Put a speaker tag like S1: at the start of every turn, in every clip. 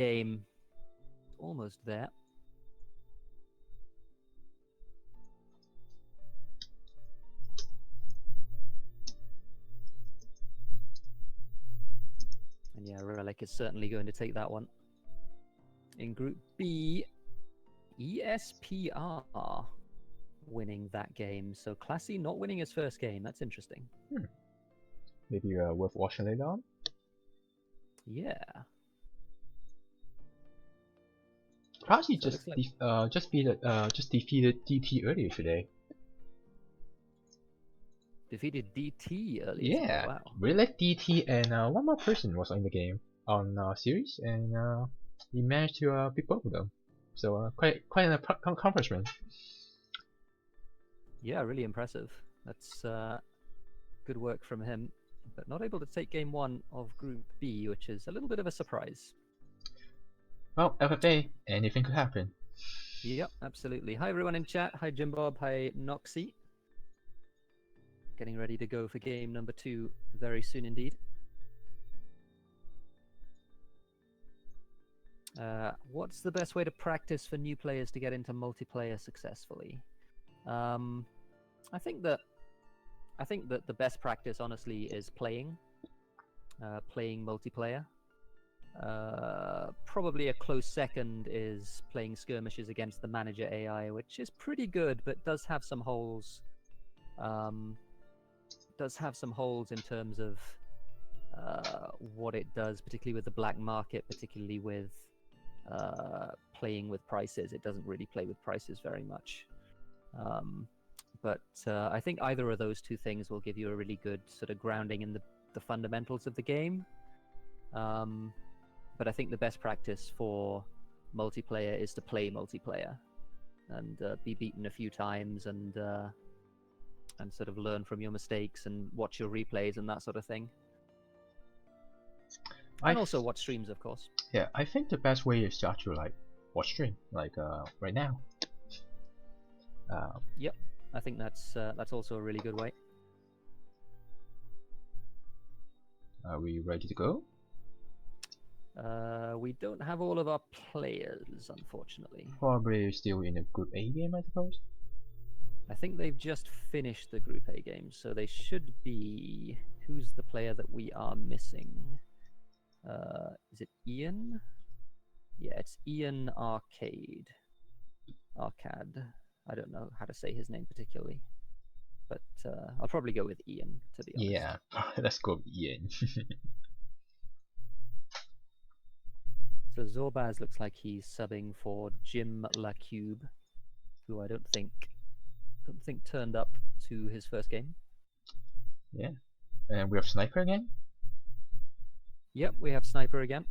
S1: game. Almost there. And yeah, Relic is certainly going to take that one. In Group B, ESPR winning that game. So Classy not winning his first game. That's interesting.
S2: Maybe worth watching later on.
S1: Yeah.
S2: Classy
S1: So
S2: just defeated DT earlier today.
S1: Defeated DT earlier.
S2: Yeah,
S1: Today. Wow.
S2: Relic, DT, and one more person was in the game on series, and he managed to beat both of them. So quite an accomplishment.
S1: Yeah, really impressive. That's good work from him, but not able to take game one of Group B, which is a little bit of a surprise.
S2: Well, FFA, anything could happen.
S1: Yep, absolutely. Hi everyone in chat. Hi Jim Bob. Hi Noxy. Getting ready to go for game number 2 very soon indeed. What's the best way to practice for new players to get into multiplayer successfully? I think that the best practice, honestly, is playing multiplayer. Probably a close second is playing skirmishes against the manager AI, which is pretty good, but does have some holes. In terms of what it does, particularly with the black market, particularly with playing with prices. It doesn't really play with prices very much. But I think either of those two things will give you a really good sort of grounding in the fundamentals of the game. But I think the best practice for multiplayer is to play multiplayer and be beaten a few times and sort of learn from your mistakes and watch your replays and that sort of thing. And also watch streams, of course.
S2: Yeah, I think the best way is to actually like watch stream, like right now.
S1: Yep, I think that's also a really good way.
S2: Are we ready to go?
S1: We don't have all of our players, unfortunately.
S2: Probably still in a Group A game, I suppose.
S1: I think they've just finished the Group A games, so they should be... Who's the player that we are missing? Is it Ian? Yeah, it's Ian Arcade. I don't know how to say his name particularly, but I'll probably go with Ian, to be honest.
S2: Yeah, let's go with Ian.
S1: So Zorbaz looks like he's subbing for Jim LaCube, who I don't think turned up to his first game.
S2: Yeah, and we have Sniper again.
S1: Yep, we have Sniper again.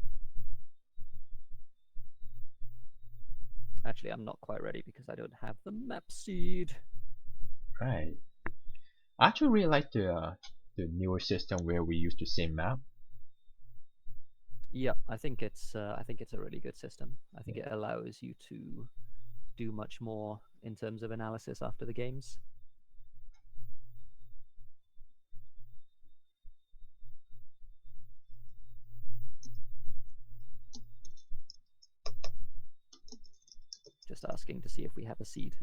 S1: Actually, I'm not quite ready because I don't have the map seed.
S2: Right. I actually really like the newer system where we use the same map.
S1: Yeah, I think it's a really good system. I think it allows you to do much more in terms of analysis after the games. Just asking to see if we have a seed.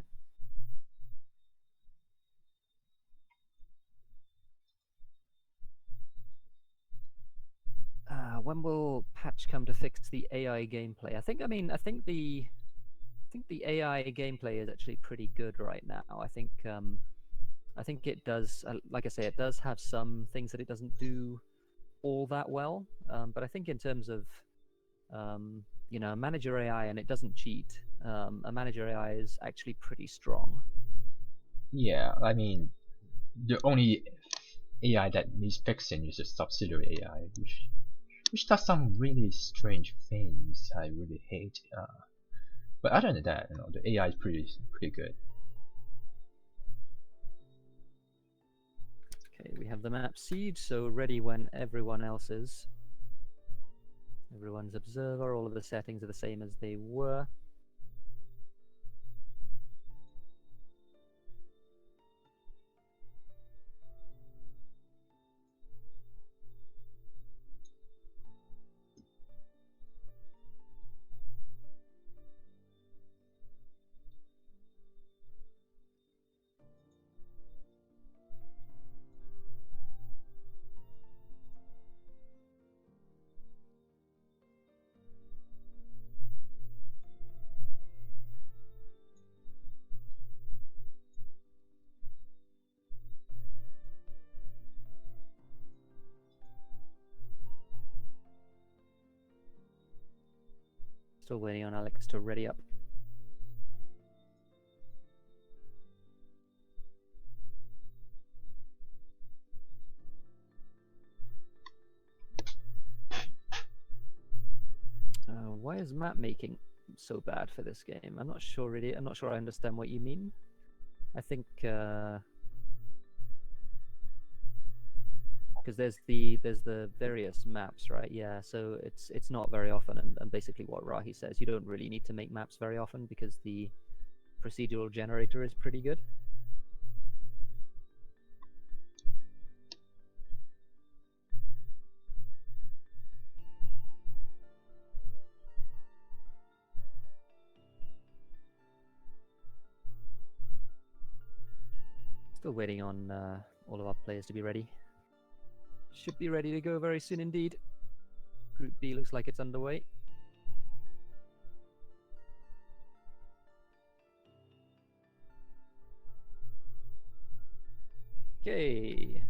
S1: When will patch come to fix the AI gameplay? I think the AI gameplay is actually pretty good right now. I think it does, like I say, it does have some things that it doesn't do all that well. But I think in terms of manager AI, and it doesn't cheat. A manager AI is actually pretty strong.
S2: Yeah, I mean, the only AI that needs fixing is a subsidiary AI, which does some really strange things I really hate. But other than that, the AI is pretty good.
S1: Okay, we have the map seed, so ready when everyone else is. Everyone's observer, all of the settings are the same as they were. Still waiting on Alex to ready up. Why is map making so bad for this game? I'm not sure really. I'm not sure I understand what you mean. I think because there's the various maps, right? Yeah, so it's not very often, and basically what Rahi says, you don't really need to make maps very often because the procedural generator is pretty good. Still waiting on all of our players to be ready. Should be ready to go very soon indeed. Group B looks like it's underway. Okay.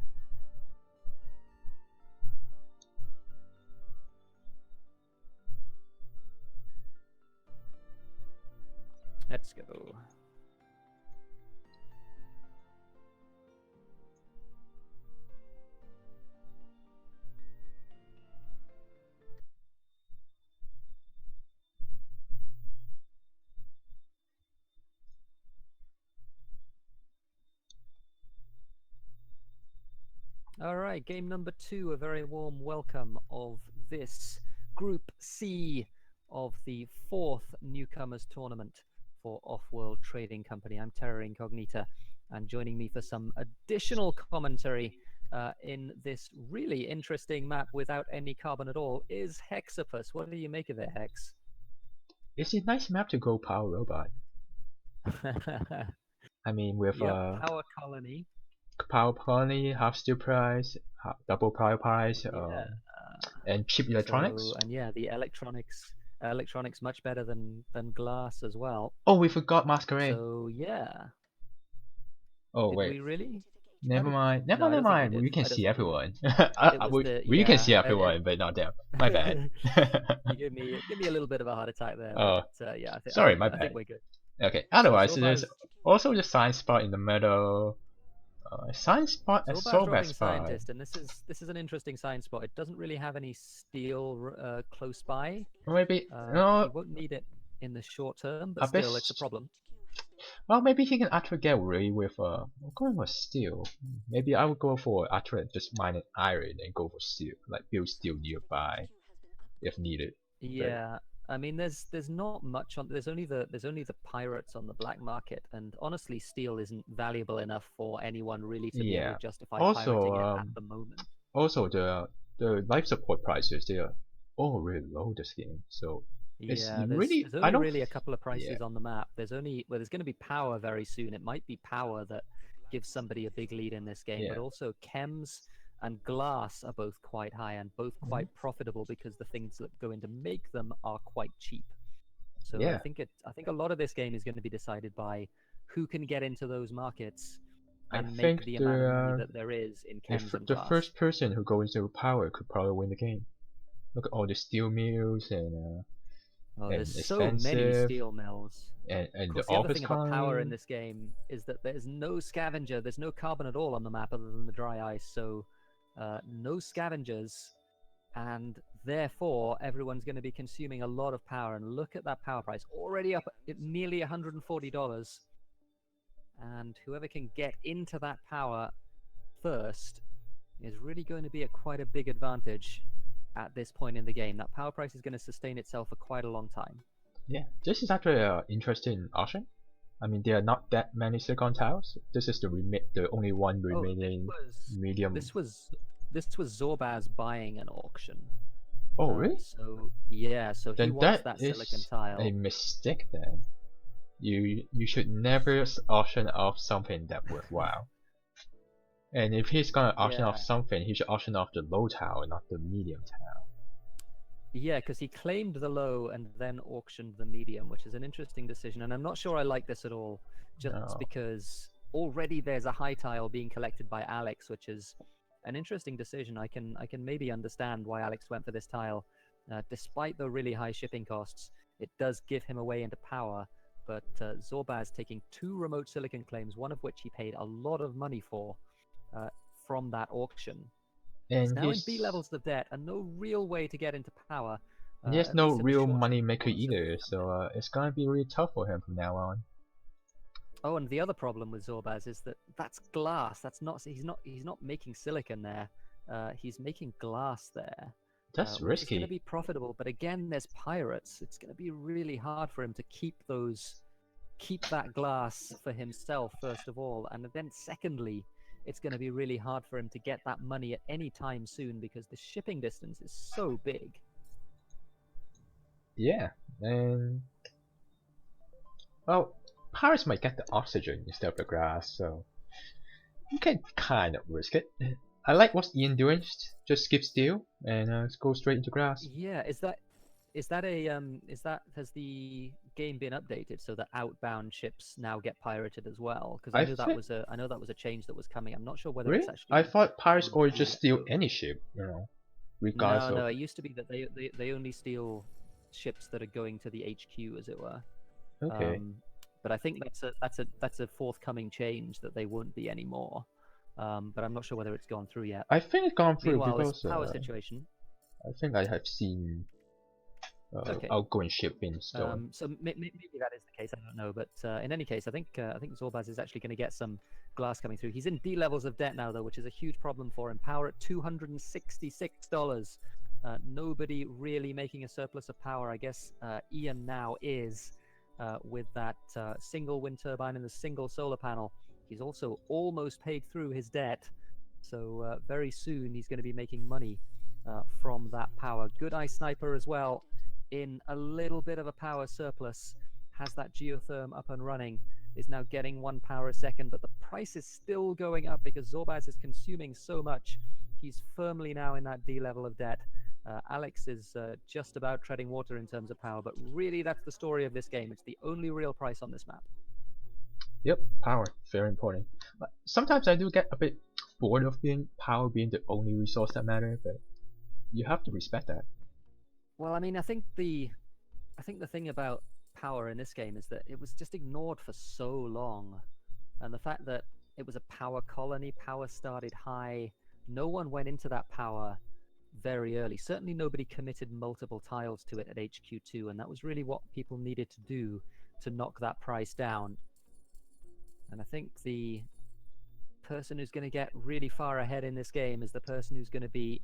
S1: Let's go. All right, game number 2, a very warm welcome of this Group C of the 4th Newcomers tournament for Offworld Trading Company. I'm Terra Incognita, and joining me for some additional commentary in this really interesting map without any carbon at all is Hexapus. What do you make of it, Hex?
S2: It's a nice map to go power robot. I mean, with
S1: Power Colony.
S2: power colony, half steel price, double power price, and cheap electronics.
S1: So, and yeah, the electronics much better than glass as well.
S2: Oh, we forgot Masquerade.
S1: So yeah.
S2: Oh
S1: Did
S2: wait.
S1: we really?
S2: Never mind. Never mind. We can see everyone. We can see everyone, but not them. My bad.
S1: You give me a little bit of a heart attack there.
S2: Oh,
S1: but, yeah.
S2: Sorry, my
S1: I
S2: bad.
S1: think we're good.
S2: Okay. Otherwise,
S1: So
S2: there's also the science spot in the middle. Science spot and Soulbath spot.
S1: Scientist, and this is an interesting science spot. It doesn't really have any steel close by.
S2: Or maybe
S1: you won't need it in the short term, but still, it's a problem.
S2: Well, maybe he can actually get away with going for steel. Maybe I would go for actually just mine an iron and go for steel, like build steel nearby, if needed.
S1: Yeah, I mean, there's not much on. There's only the pirates on the black market, and honestly, steel isn't valuable enough for anyone really to be able to justify pirating it at the moment.
S2: Also, the life support prices, they are all really low this game, so.
S1: Yeah, there's only really a couple of prices on the map. There's going to be power very soon. It might be power that gives somebody a big lead in this game, but also chems and glass are both quite high and both quite profitable because the things that go in to make them are quite cheap. So I think a lot of this game is going to be decided by who can get into those markets and make the amount of money that there is in chems and glass.
S2: The first person who goes into power could probably win the game. Look at all the steel mills and
S1: there's so many steel mills.
S2: And
S1: the other thing about power in this game is that there's no scavenger, there's no carbon at all on the map other than the dry ice, so no scavengers, and therefore everyone's going to be consuming a lot of power. And look at that power price, already up at nearly $140, and whoever can get into that power first is really going to be quite a big advantage at this point in the game. That power price is going to sustain itself for quite a long time.
S2: Yeah, this is actually an interesting option. I mean, there are not that many silicon tiles. This is the only one remaining medium.
S1: This was Zorbaz buying an auction.
S2: Oh really?
S1: So yeah, so
S2: then
S1: he wants that silicon tile.
S2: A mistake then. You should never auction off something that worthwhile. And if he's gonna auction off something, he should auction off the low tile and not the medium tile.
S1: Yeah, because he claimed the low and then auctioned the medium, which is an interesting decision. And I'm not sure I like this at all, just because already there's a high tile being collected by Alex, which is an interesting decision. I can maybe understand why Alex went for this tile, despite the really high shipping costs. it does give him a way into power. But Zorbaz taking 2 remote silicon claims, one of which he paid a lot of money for from that auction. He's
S2: And
S1: now in B levels of debt and no real way to get into power.
S2: he has
S1: At
S2: no
S1: least in the
S2: real
S1: short
S2: money
S1: term,
S2: maker
S1: before the
S2: either,
S1: silicon comes in.
S2: so it's gonna be really tough for him from now on.
S1: Oh, and the other problem with Zorbaz is that that's glass. That's not. He's not making silicon there. He's making glass there,
S2: That's
S1: which is going to
S2: risky.
S1: be profitable. But again, there's pirates. It's going to be really hard for him to keep that glass for himself first of all, and then secondly, it's going to be really hard for him to get that money at any time soon because the shipping distance is so big.
S2: Yeah, and well, pirates might get the oxygen instead of the grass, so you can kind of risk it. I like what Ian doing. Just skip steel and go straight into grass.
S1: Yeah, has the game been updated so that outbound ships now get pirated as well? Because
S2: I
S1: I know that was a change that was coming. I'm not sure whether
S2: really?
S1: it's
S2: I
S1: actually
S2: thought pirates
S1: gone
S2: always
S1: through
S2: just
S1: yet.
S2: steal any ship, regardless
S1: No,
S2: of.
S1: no, it used to be that they only steal ships that are going to the HQ, as it were.
S2: Okay.
S1: But I think that's a forthcoming change that they won't be anymore. But I'm not sure whether it's gone through yet.
S2: I think it's gone through
S1: Meanwhile, this
S2: because
S1: power situation.
S2: I think I have seen
S1: Okay.
S2: outgoing ship being stolen.
S1: So maybe that is the case. I don't know, but in any case, I think Zorbaz is actually going to get some glass coming through. He's in D levels of debt now, though, which is a huge problem for him. Power at $266. Nobody really making a surplus of power. I guess Ian now is with that single wind turbine and the single solar panel. He's also almost paid through his debt, so very soon he's going to be making money from that power. Good Eye Sniper as well, in a little bit of a power surplus, has that geotherm up and running, is now getting 1 power a second, but the price is still going up because Zorbaz is consuming so much. He's firmly now in that D level of debt. Alex is just about treading water in terms of power, but really that's the story of this game. It's the only real price on this map.
S2: Yep, power, very important. But sometimes I do get a bit bored of power being the only resource that matters, but you have to respect that.
S1: Well, I mean, I think the thing about power in this game is that it was just ignored for so long, and the fact that it was a power colony, power started high, no one went into that power very early. Certainly nobody committed multiple tiles to it at HQ2, and that was really what people needed to do to knock that price down. And I think the person who's going to get really far ahead in this game is the person who's going to be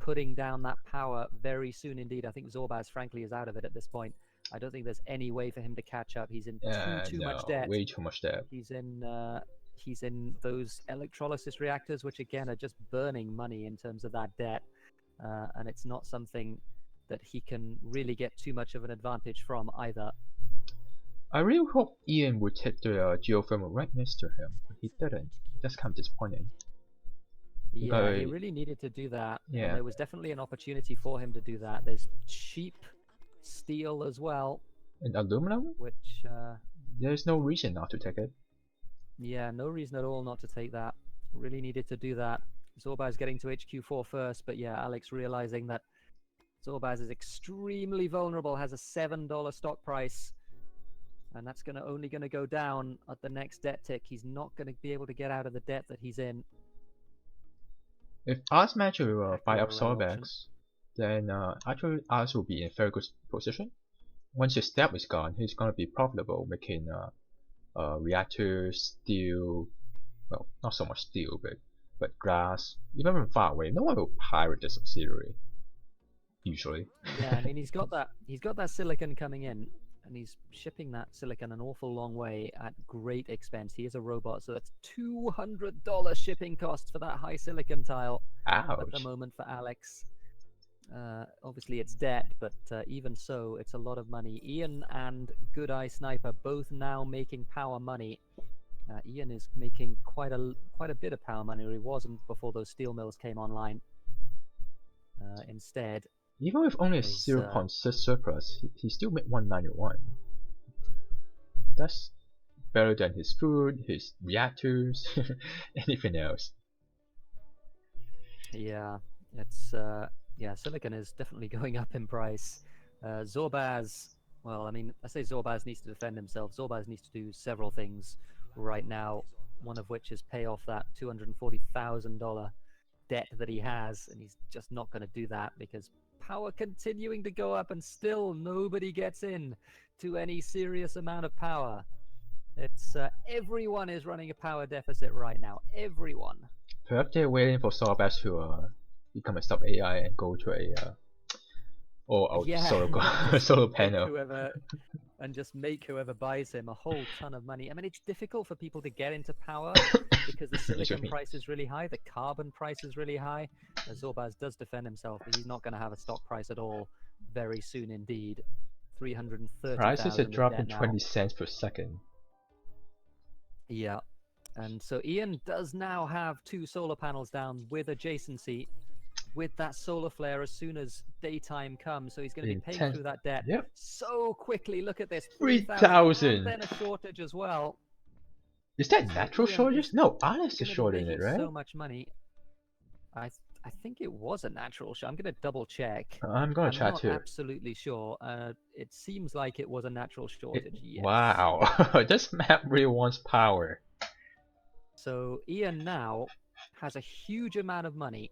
S1: putting down that power very soon indeed. I think Zorbaz, frankly, is out of it at this point. I don't think there's any way for him to catch up. He's in too much debt.
S2: Way too much debt.
S1: He's in those electrolysis reactors, which again are just burning money in terms of that debt, and it's not something that he can really get too much of an advantage from either.
S2: I really hope Ian would hit the geothermal right next to him, but he didn't. That's kind of disappointing.
S1: Yeah, he really needed to do that.
S2: Yeah.
S1: And there was definitely an opportunity for him to do that. There's cheap steel as well.
S2: And aluminum?
S1: Which
S2: there's no reason not to take it.
S1: Yeah, no reason at all not to take that. Really needed to do that. Zorbaz getting to HQ4 first, but yeah, Alex realizing that Zorbaz is extremely vulnerable, has a $7 stock price, and that's only going to go down at the next debt tick. He's not going to be able to get out of the debt that he's in.
S2: If Ars manage to buy up Zorbax, then actually Ars will be in a very good position. Once his debt is gone, he's going to be profitable, making reactors, steel, well, not so much steel, but glass. Even from far away, no one will pirate the subsidiary. Usually.
S1: Yeah, I mean he's got that silicon coming in, and he's shipping that silicon an awful long way at great expense. He is a robot, so that's $200 shipping costs for that high silicon tile.
S2: Ouch.
S1: At the moment for Alex. Obviously it's debt, but even so, it's a lot of money. Ian and Good Eye Sniper both now making power money. Ian is making quite a bit of power money, or he wasn't before those steel mills came online. Instead,
S2: even with only a 0.6 surplus, he still made 191. That's better than his food, his reactors, anything else.
S1: Yeah, it's yeah, silicon is definitely going up in price. Zorbaz Well, I mean, I say Zorbaz needs to defend himself. Zorbaz needs to do several things right now, one of which is pay off that $240,000 debt that he has, and he's just not going to do that because power continuing to go up and still nobody gets in to any serious amount of power. It's everyone is running a power deficit right now. Everyone.
S2: Perhaps they're waiting for Sorbas to become a sub AI and go to a
S1: Yeah,
S2: solar
S1: just
S2: solar
S1: make
S2: panel.
S1: whoever and just make whoever buys him a whole ton of money. I mean, it's difficult for people to get into power because the silicon
S2: me.
S1: price is really high, the carbon price is really high. Zorbaz does defend himself, but he's not going to have a stock price at all very soon indeed.
S2: Prices are
S1: 330,000 in
S2: dropping
S1: debt now.
S2: 20 cents per second.
S1: Yeah, and so Ian does now have 2 solar panels down with adjacency, with that solar flare as soon as daytime comes. So he's going to be paying through that debt
S2: Yep.
S1: so quickly. Look at this,
S2: 3,000.
S1: and then a shortage as well.
S2: Is that
S1: So
S2: natural
S1: Ian
S2: shortage?
S1: is
S2: No, honest is
S1: going to be
S2: shorting it,
S1: making
S2: right?
S1: so much money. I think it was a natural shortage. I'm going to double check.
S2: I'm gonna
S1: I'm
S2: chat
S1: not
S2: too.
S1: absolutely sure. It seems like it was a natural shortage. Yes.
S2: Wow, this map really wants power.
S1: So Ian now has a huge amount of money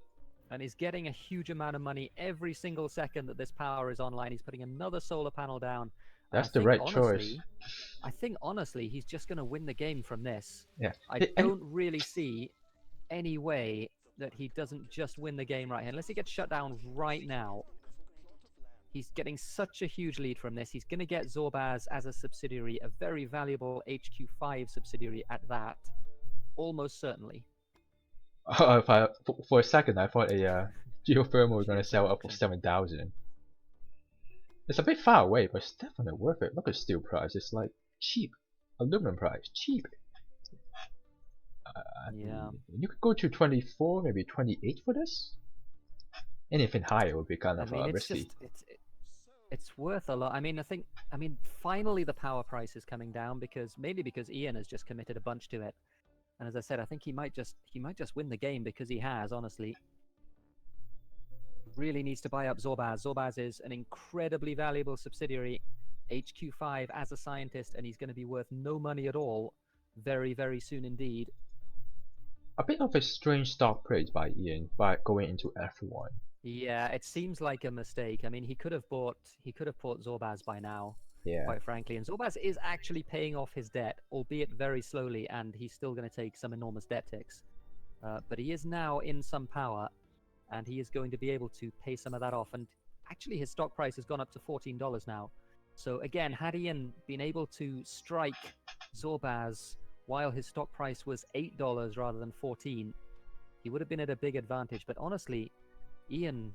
S1: and is getting a huge amount of money every single second that this power is online. He's putting another solar panel down.
S2: That's the right choice.
S1: I think honestly, he's just going to win the game from this.
S2: Yeah.
S1: I don't really see any way that he doesn't just win the game right here, unless he gets shut down right now. He's getting such a huge lead from this. He's going to get Zorbaz as a subsidiary, a very valuable HQ5 subsidiary at that, almost certainly.
S2: For a second, I thought a geothermal was gonna sell up for 7,000. It's a bit far away, but it's definitely worth it. Look at steel price; it's like cheap. Aluminum price, cheap.
S1: Yeah.
S2: You could go to 24, maybe 28 for this. Anything higher would be kind of risky.
S1: It's worth a lot. I mean, finally the power price is coming down mainly because Ian has just committed a bunch to it. And as I said, I think he might just win the game because he has, honestly. Really needs to buy up Zorbaz. Zorbaz is an incredibly valuable subsidiary, HQ5 as a scientist, and he's going to be worth no money at all very, very soon indeed.
S2: A bit of a strange stock price by Ian by going into F1.
S1: Yeah, it seems like a mistake. I mean, he could have bought Zorbaz by now.
S2: Yeah.
S1: Quite frankly, and Zorbaz is actually paying off his debt, albeit very slowly, and he's still going to take some enormous debt ticks. But he is now in some power, and he is going to be able to pay some of that off. And actually, his stock price has gone up to $14 now. So again, had Ian been able to strike Zorbaz while his stock price was $8 rather than 14, he would have been at a big advantage. But honestly, Ian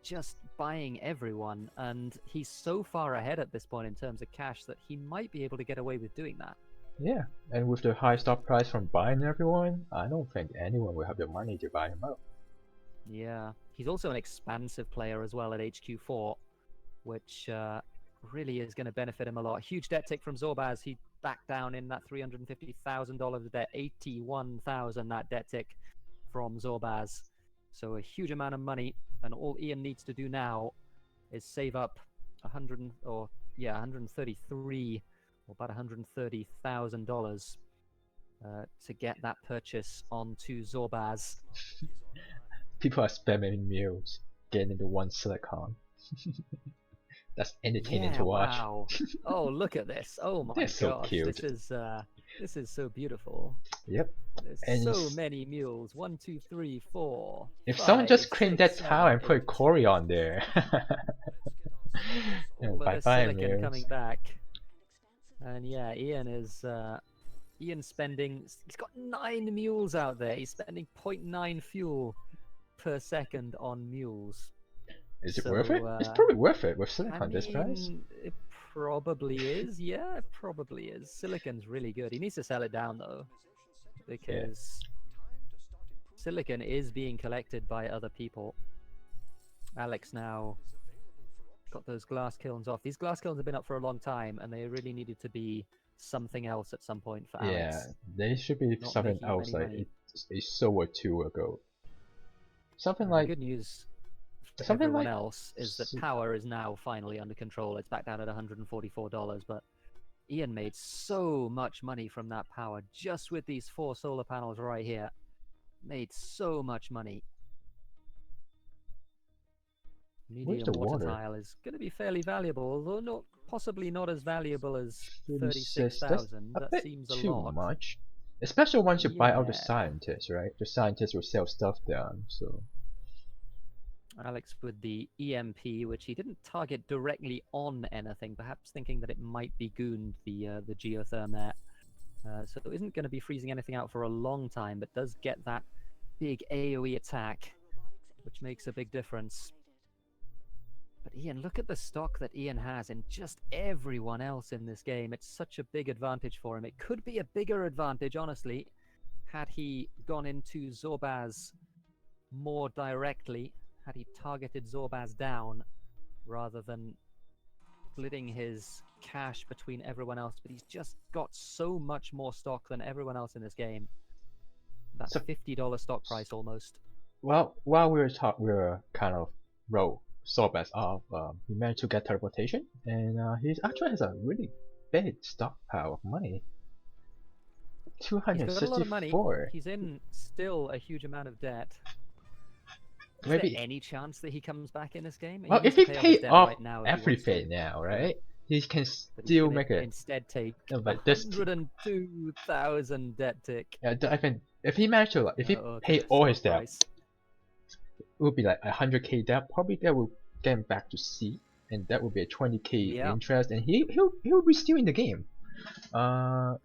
S1: just buying everyone, and he's so far ahead at this point in terms of cash that he might be able to get away with doing that.
S2: Yeah, and with the high stock price from buying everyone, I don't think anyone will have the money to buy him up.
S1: Yeah, he's also an expansive player as well at HQ4, which really is going to benefit him a lot. Huge debt tick from Zorbaz. He backed down in that $350,000 of debt, 81,000 that debt tick from Zorbaz. So a huge amount of money, and all Ian needs to do now is save up 133 or about $130,000 to get that purchase onto Zorbaz.
S2: People are spamming meals, getting into one silicon. That's entertaining to watch.
S1: Wow. Oh, look at this. Oh my
S2: They're so
S1: gosh.
S2: cute.
S1: This is so beautiful.
S2: Yep.
S1: There's
S2: And
S1: so many mules. 1, 2, 3, 4.
S2: If
S1: 5,
S2: someone just cleaned
S1: 6,
S2: that tower and
S1: 7,
S2: put
S1: 8.
S2: Corey on there.
S1: All of the silicon
S2: meals.
S1: coming back. And yeah, Ian's spending, he's got 9 mules out there. He's spending 0.9 fuel per second on mules.
S2: Is it worth it? It's probably worth it with silicon this price.
S1: It probably is. Yeah, it probably is. Silicon's really good. He needs to sell it down though, because silicon is being collected by other people. Alex now got those glass kilns off. These glass kilns have been up for a long time, and they really needed to be something else at some point for Alex.
S2: Yeah, they should be
S1: Not
S2: something
S1: making
S2: else like
S1: money.
S2: a soul or two ago. Something like
S1: Good news to
S2: Something
S1: everyone
S2: like
S1: else is that
S2: s-
S1: power is now finally under control. It's back down at $144, but Ian made so much money from that power just with these 4 solar panels right here. Made so much money.
S2: where's
S1: Medium
S2: the
S1: water
S2: water?
S1: tile is going to be fairly valuable, although possibly not as valuable as
S2: 36. That's
S1: 36,000.
S2: a
S1: That
S2: bit
S1: seems a
S2: too
S1: lot.
S2: much. Especially once you buy out the
S1: Yeah.
S2: scientists, right? The scientists will sell stuff down, so...
S1: Alex with the EMP, which he didn't target directly on anything, perhaps thinking that it might be gooned the geotherm there. So it isn't going to be freezing anything out for a long time, but does get that big AoE attack, which makes a big difference. But Ian, look at the stock that Ian has in just everyone else in this game. It's such a big advantage for him. It could be a bigger advantage, honestly, had he gone into Zorbaz more directly, had he targeted Zorbaz down rather than splitting his cash between everyone else. But he's just got so much more stock than everyone else in this game. That
S2: So,
S1: $50 stock price almost.
S2: well, while we were kind of roll Sorbets off, he managed to get teleportation, and he actually has a really big stockpile of money.
S1: He's got a lot of money.
S2: 264.
S1: He's in still a huge amount of debt. Is there
S2: Maybe.
S1: any chance that he comes back in this game?
S2: Well, if
S1: needs
S2: he
S1: to pay off his
S2: paid
S1: debt
S2: off
S1: right now if he wants to.
S2: everything now, right? He can
S1: But he's
S2: still
S1: gonna
S2: make it.
S1: instead take
S2: No, but this.
S1: 102,000 debt tick.
S2: Yeah, I think if he managed to, if he pay all his debt, it would be like 100k debt. Probably that will get him back to C, and that would be a 20k interest, and he'll be still in the game.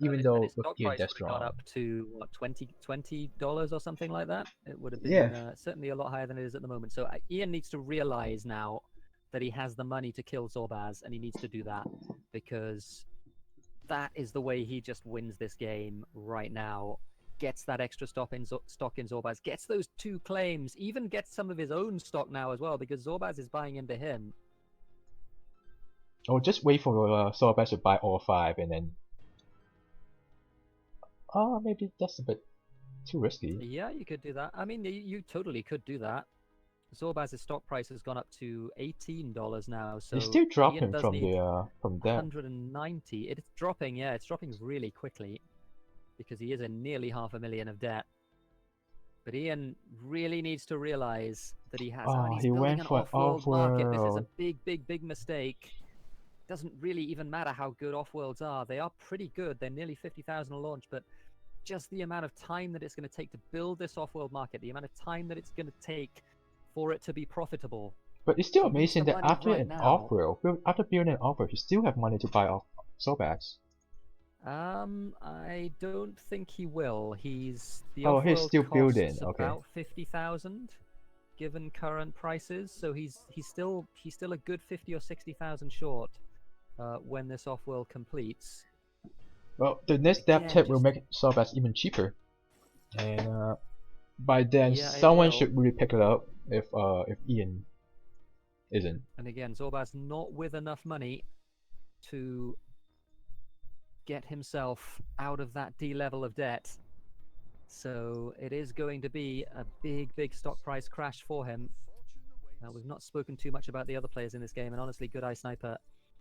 S2: Even though
S1: his
S2: with
S1: stock
S2: Ian
S1: price
S2: that's
S1: would have gone
S2: strong.
S1: up to what, $20 or something like that. It would have been certainly a lot higher than it is at the moment. So Ian needs to realize now that he has the money to kill Zorbaz, and he needs to do that because that is the way he just wins this game right now. Gets that extra stock in Zorbaz, gets those 2 claims, even gets some of his own stock now as well because Zorbaz is buying into him.
S2: Or just wait for Sorbet to buy all 5 and then. Oh, maybe that's a bit too risky.
S1: Yeah, you could do that. I mean, you totally could do that. Zorbaz's stock price has gone up to $18 now, so
S2: It's still
S1: Ian
S2: dropping
S1: does
S2: from
S1: need
S2: from that.
S1: 190. It's dropping, yeah, it's dropping really quickly because he is in nearly $500,000 of debt. But Ian really needs to realize that he has.
S2: Oh,
S1: He's
S2: he
S1: building
S2: went
S1: an
S2: for
S1: off-world market. This is a
S2: Offworld.
S1: big mistake. Doesn't really even matter how good off-worlds are. They are pretty good. They're nearly 50,000 a launch, but just the amount of time that it's going to take to build this off-world market, the amount of time that it's going to take for it to be profitable.
S2: But it's still
S1: He needs
S2: amazing
S1: the
S2: that
S1: money
S2: after
S1: right
S2: an
S1: now.
S2: Offworld, after building an Offworld, you still have money to buy off Sobats.
S1: I don't think he will. He's
S2: He's
S1: off-world
S2: still
S1: costs
S2: building. Okay.
S1: about 50,000, given current prices. So he's still a good 50 or 60,000 short when this off-world completes.
S2: Well, the next dev tip will make Sobats even cheaper, and by then someone should really pick it up if Ian isn't.
S1: And again, Zorbaz not with enough money to get himself out of that D level of debt. So it is going to be a big stock price crash for him. We've not spoken too much about the other players in this game, and honestly, Good Eye Sniper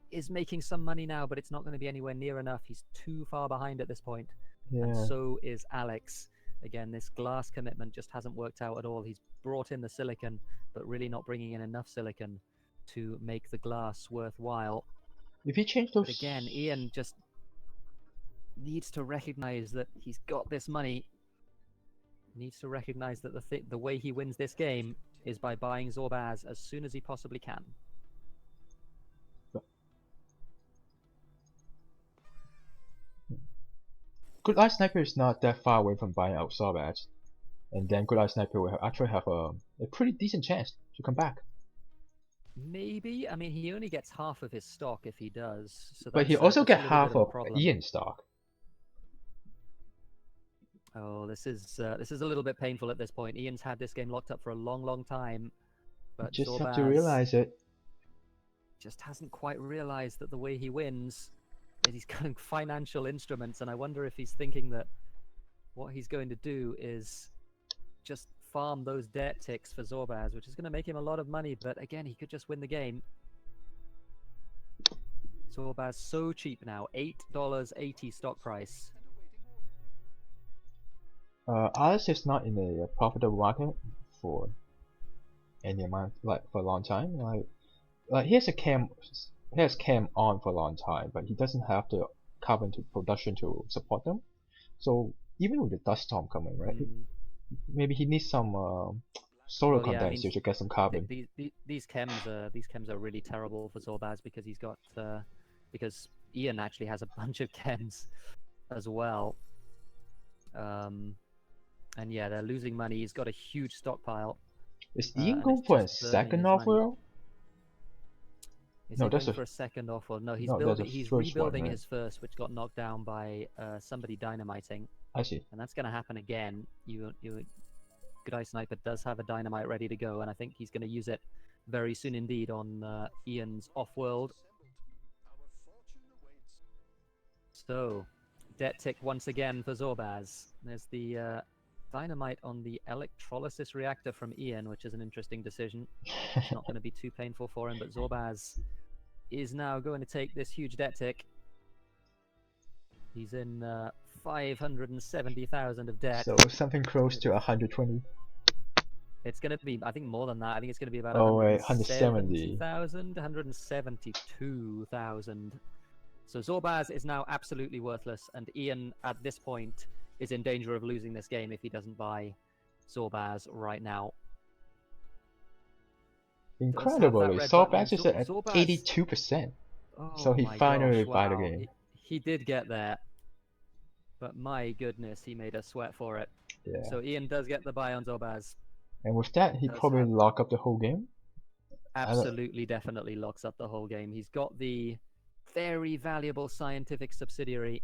S1: is making some money now, but it's not going to be anywhere near enough. He's too far behind at this point.
S2: Yeah.
S1: And so is Alex. Again, this glass commitment just hasn't worked out at all. He's brought in the silicon, but really not bringing in enough silicon to make the glass worthwhile.
S2: If he changed those...
S1: But again, Ian just needs to recognize that he's got this money. Needs to recognize that the way he wins this game is by buying Zorbaz as soon as he possibly can.
S2: Good Eye Sniper is not that far away from buying out Zorbaz, and then Good Eye Sniper will actually have a pretty decent chance to come back.
S1: Maybe. I mean, he only gets half of his stock if he does. So
S2: but he also gets half of Ian's stock.
S1: Oh, this is a little bit painful at this point. Ian's had this game locked up for a long time, but
S2: just
S1: Zorbaz
S2: have to realize it.
S1: Just hasn't quite realized that the way he wins is he's got financial instruments, and I wonder if he's thinking that what he's going to do is just farm those debt ticks for Zorbaz, which is going to make him a lot of money. But again, he could just win the game. Zorbaz so cheap now, $8.80 stock price.
S2: Alice is not in a profitable market for any amount, like for a long time. Like he has cam on for a long time, but he doesn't have the carbon to production to support them. So even with the dust storm coming, right? Maybe he needs some solar condenser to get some carbon.
S1: These chems are really terrible for Zorbaz because he's got because Ian actually has a bunch of chems as well. And yeah, they're losing money. He's got a huge stockpile.
S2: Is Ian going for a second Offworld?
S1: Is he going for a second Offworld? No, he's rebuilding his first, which got knocked down by somebody dynamiting.
S2: I see.
S1: And that's going to happen again. Good Eye Sniper does have a dynamite ready to go, and I think he's going to use it very soon indeed on Ian's Offworld. So, debt tick once again for Zorbaz. There's the dynamite on the electrolysis reactor from Ian, which is an interesting decision. It's not going to be too painful for him, but Zorbaz is now going to take this huge debt tick. He's in 570,000 of debt.
S2: So something close to 120.
S1: It's going to be, I think, more than that. I think it's going to be about
S2: 170,000,
S1: 172,000. So Zorbaz is now absolutely worthless, and Ian, at this point, is in danger of losing this game if he doesn't buy Zorbaz right now.
S2: Incredibly, Zorbaz is at 82%. So he finally bought the game.
S1: He did get there, but my goodness, he made us sweat for it.
S2: Yeah.
S1: So Ian does get the buy on Zorbaz.
S2: And with that, he probably lock up the whole game.
S1: Absolutely, definitely locks up the whole game. He's got the very valuable scientific subsidiary.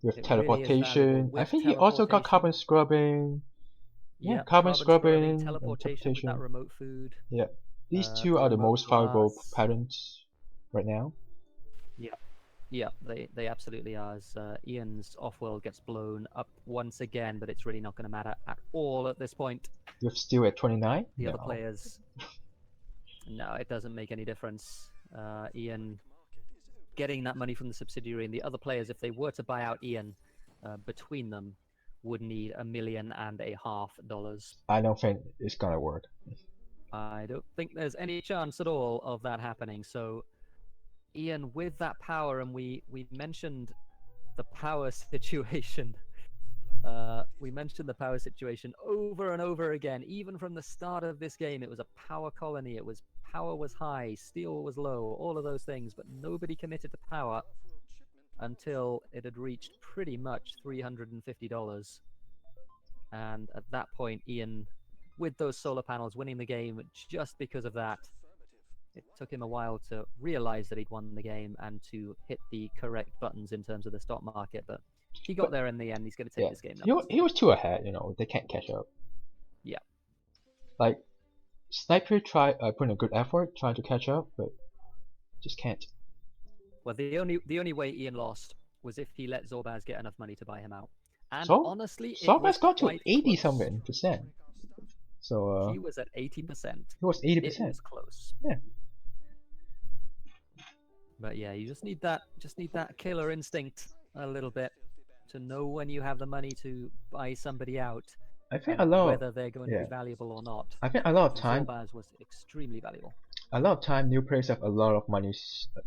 S2: With teleportation. Really I think he also got carbon scrubbing. Yeah, carbon scrubbing,
S1: teleportation with that remote food.
S2: Yeah. These two are the most valuable patterns right now.
S1: Yeah, they absolutely are. As Ian's Offworld gets blown up once again, but it's really not going to matter at all at this point.
S2: You're still at 29?
S1: The other players... No, it doesn't make any difference. Ian getting that money from the subsidiary, and the other players, if they were to buy out Ian, between them, would need $1.5 million.
S2: I don't think it's gonna work.
S1: I don't think there's any chance at all of that happening. So Ian, with that power, and we mentioned the power situation. We mentioned the power situation over and over again. Even from the start of this game, it was a power colony. Power was high, steel was low, all of those things, but nobody committed to power until it had reached pretty much $350. And at that point, Ian, with those solar panels, winning the game just because of that. It took him a while to realize that he'd won the game and to hit the correct buttons in terms of the stock market, but he got there in the end. He's going to take this game now.
S2: He was too ahead, they can't catch up.
S1: Yeah.
S2: Like, Sniper tried putting a good effort trying to catch up, but just can't.
S1: Well, the only way Ian lost was if he let Zorbaz get enough money to buy him out. And honestly,
S2: Zorbaz got to 80-something%. So
S1: he was at 80%.
S2: He was 80%.
S1: It was close.
S2: Yeah.
S1: But yeah, you just need that killer instinct a little bit to know when you have the money to buy somebody out.
S2: I think
S1: whether they're going to be valuable or not.
S2: I think a lot of time
S1: Zorbaz was extremely valuable.
S2: A lot of time, new players have a lot of money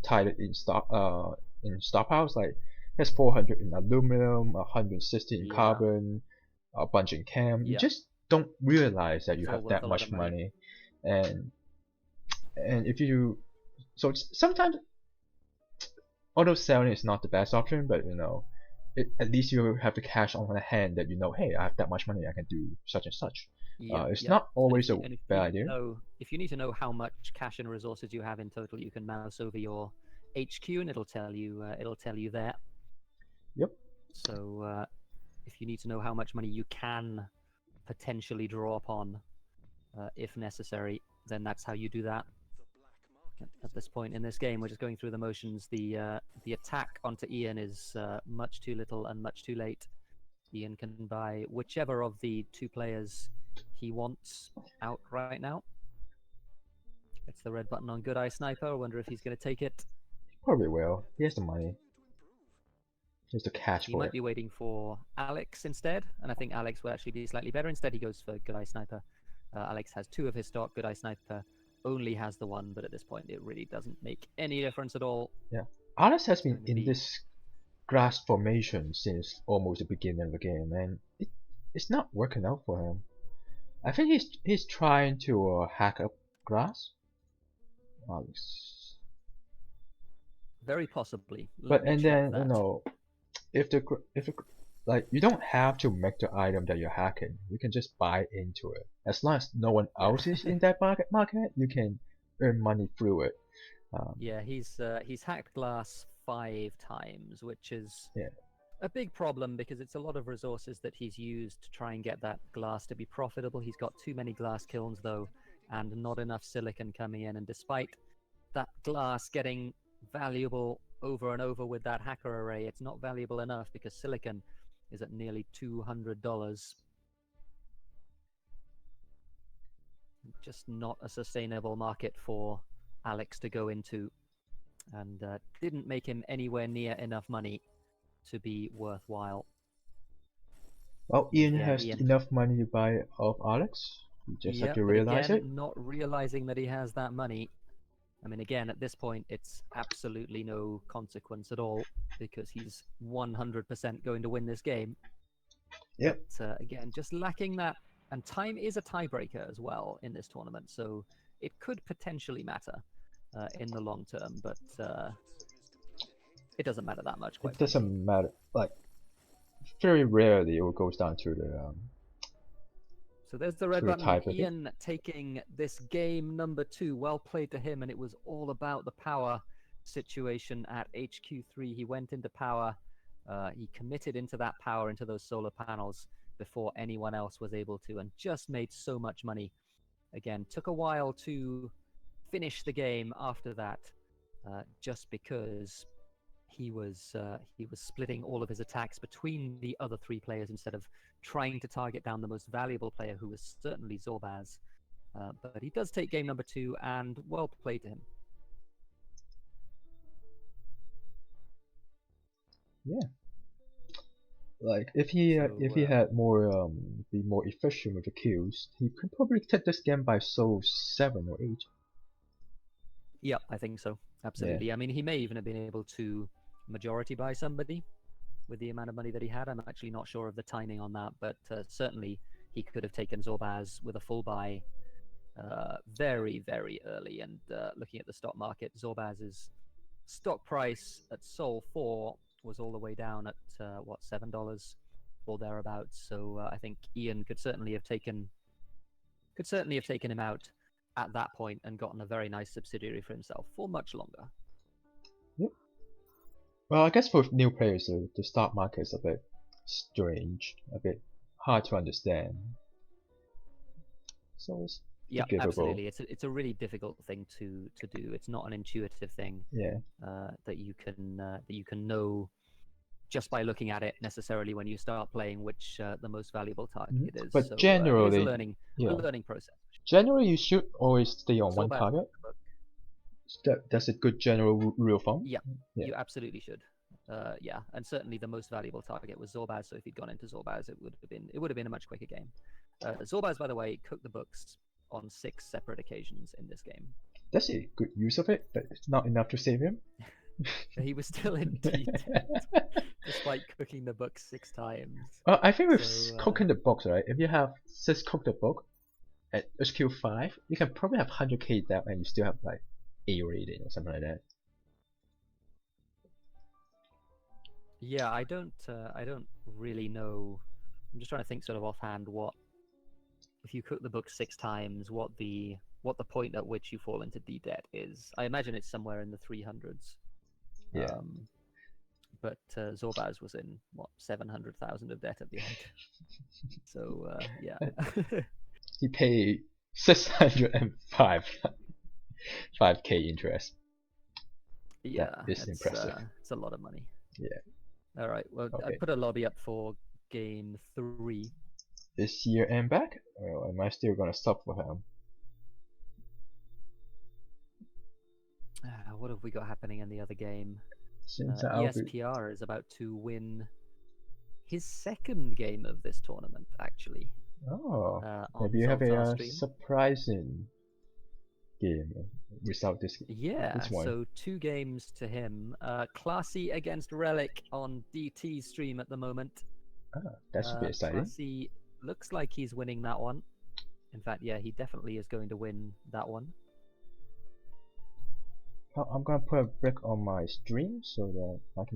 S2: tied in stockpiles. Like there's 400 in aluminum, 160 in carbon, a bunch in cam. You just don't realize that you have that much money, and if you sometimes auto selling is not the best option, but at least you have the cash on hand that hey, I have that much money, I can do such and such. It's not always a bad idea.
S1: If you need to know how much cash and resources you have in total, you can mouse over your HQ and it'll tell you there.
S2: Yep.
S1: So if you need to know how much money you can potentially draw upon, if necessary, then that's how you do that. At this point in this game, we're just going through the motions. The attack onto Ian is much too little and much too late. Ian can buy whichever of the two players he wants out right now. It's the red button on Good Eye Sniper. I wonder if he's going to take it.
S2: Probably will. He has the money. He has the cash
S1: He
S2: for
S1: might
S2: it.
S1: be waiting for Alex instead, and I think Alex will actually be slightly better. Instead, he goes for Good Eye Sniper. Alex has two of his stock. Good Eye Sniper only has the one, but at this point, it really doesn't make any difference at all.
S2: Yeah. Alex has been
S1: Going to
S2: in
S1: be
S2: this grass formation since almost the beginning of the game, and it's not working out for him. I think he's trying to hack up grass. Alex.
S1: very possibly. Let
S2: But
S1: me
S2: and
S1: check
S2: then
S1: that.
S2: if the like you don't have to make the item that you're hacking. You can just buy into it. As long as no one
S1: Yeah.
S2: else is in that market, you can earn money through it.
S1: Yeah, he's hacked glass 5 times, which is
S2: Yeah.
S1: a big problem because it's a lot of resources that he's used to try and get that glass to be profitable. He's got too many glass kilns though, and not enough silicon coming in. And despite that glass getting valuable over and over with that hacker array, it's not valuable enough because silicon is at nearly $200. Just not a sustainable market for Alex to go into, and didn't make him anywhere near enough money to be worthwhile.
S2: Well, Ian
S1: Yeah,
S2: has
S1: Ian.
S2: enough money to buy off Alex. You just have
S1: Yep,
S2: to
S1: but
S2: realize
S1: again,
S2: it.
S1: not realizing that he has that money. I mean, again, at this point, it's absolutely no consequence at all because he's 100% going to win this game.
S2: Yep.
S1: But again, just lacking that. And time is a tiebreaker as well in this tournament. So it could potentially matter in the long term. But it doesn't matter that much, quite
S2: It
S1: frankly.
S2: doesn't matter. Like very rarely it goes down to
S1: So there's the red
S2: the
S1: button.
S2: tiebreaker.
S1: Ian taking this game number 2. Well played to him, and it was all about the power situation at HQ3. He went into power. He committed into that power, into those solar panels before anyone else was able to, and just made so much money. Again, took a while to finish the game after that, just because he was splitting all of his attacks between the other 3 players instead of trying to target down the most valuable player, who was certainly Zorbaz. But he does take game number 2, and well played to him.
S2: Yeah. Like if he had more be more efficient with the kills, he could probably take this game by Soul 7 or 8.
S1: Yep, I think so. Absolutely.
S2: Yeah.
S1: I mean, he may even have been able to majority buy somebody with the amount of money that he had. I'm actually not sure of the timing on that, but certainly he could have taken Zorbaz with a full buy very, very early. And looking at the stock market, Zorbaz's stock price at Sol 4 was all the way down at what, $7 or thereabouts. So I think Ian could certainly have taken him out at that point and gotten a very nice subsidiary for himself for much longer.
S2: Yep. Well, I guess for new players, the stock market is a bit strange, a bit hard to understand. So it's
S1: Yeah,
S2: forgivable.
S1: absolutely. It's a really difficult thing to do. It's not an intuitive thing.
S2: Yeah.
S1: That you can know just by looking at it necessarily when you start playing which the most valuable target is.
S2: But
S1: So
S2: generally,
S1: it is a learning process.
S2: Generally, you should always stay on one
S1: Zorbaz,
S2: target. That's a good general rule of thumb.
S1: yeah,
S2: Yeah.
S1: you absolutely should. Yeah, and certainly the most valuable target was Zorbaz. So if he'd gone into Zorbaz, it would have been a much quicker game. Zorbaz, by the way, cooked the books on 6 separate occasions in this game.
S2: That's a good use of it, but it's not enough to save him.
S1: He was still in D10 despite cooking the books 6 times.
S2: I think with
S1: So,
S2: cooking the books, right? If you have 6 cook the book at HQ5, you can probably have 100k depth and you still have like A rating or something like that.
S1: yeah, I don't really know. I'm just trying to think sort of offhand what, if you cook the book 6 times, what the point at which you fall into D debt is. I imagine it's somewhere in the 300s.
S2: Yeah.
S1: But Zorbaz was in what, 700,000 of debt at the end. So yeah.
S2: He paid 605k interest.
S1: Yeah,
S2: that is impressive.
S1: It's a lot of money.
S2: Yeah.
S1: All right. Well,
S2: Okay.
S1: I put a lobby up for game 3.
S2: Is here and back? Or am I still gonna stop for him?
S1: What have we got happening in the other game?
S2: Seems that I'll be.
S1: ESPR is about to win his second game of this tournament, actually.
S2: Oh,
S1: On
S2: maybe you have
S1: Zoltar
S2: a
S1: stream.
S2: surprising game without this.
S1: Yeah,
S2: this one.
S1: so 2 games to him. Classy against Relic on DT's stream at the moment.
S2: That should be exciting.
S1: Classy looks like he's winning that one. In fact, yeah, he definitely is going to win that one.
S2: I'm gonna put a break on my stream so that I can